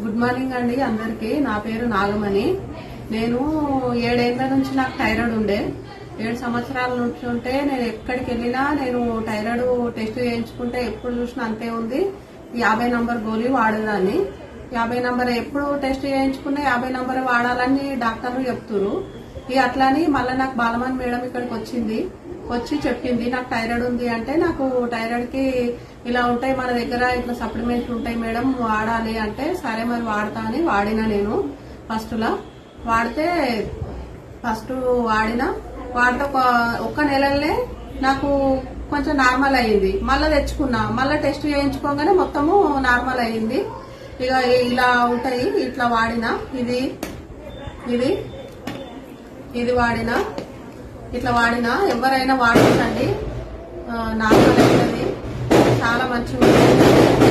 Good morning అండి అందరికి. నా పేరు నాగమణి. నేను 7 ఏళ్ల నుంచి నాకు థైరాయిడ్ ఉండే. 7 సంవత్సరాల నుంచి ఉంటే నేను ఎక్కడికి వెళ్ళినా నేను థైరాయిడ్ టెస్ట్ చేయించుకుంటే ఎప్పుడు చూసినా అంతే ఉంది. 50 నంబర్ గోళీ వాడేదాన్ని. 50 నంబర్ ఎప్పుడు టెస్ట్ చేయించుకున్నా 50 నంబర్ వాడాలని డాక్టర్లు చెప్తున్నారు. ఇక అట్లాని మళ్ళీ నాకు బాలమణి మేడం ఇక్కడికి వచ్చి చెప్పింది నాకు థైరాయిడ్ ఉంది అంటే, నాకు థైరాయిడ్ కి ఇలా ఉంటాయి మన దగ్గర, ఇట్లా సప్లిమెంట్లు ఉంటాయి మేడం వాడాలి అంటే, సరే మరి వాడతా అని వాడినా. నేను ఫస్ట్ వాడితే ఒక్క నెలలనే నాకు కొంచెం నార్మల్ అయ్యింది. మళ్ళీ తెచ్చుకున్నా, మళ్ళీ టెస్ట్ చేయించుకోగానే మొత్తము నార్మల్ అయ్యింది. ఇక ఇలా ఉంటాయి. ఇట్లా వాడినా, ఇది వాడినా, ఇట్లా వాడినా. ఎవరైనా వాడచ్చండి, నార్మల్ అవుతుంది, చాలా మంచిగా ఉంటుంది.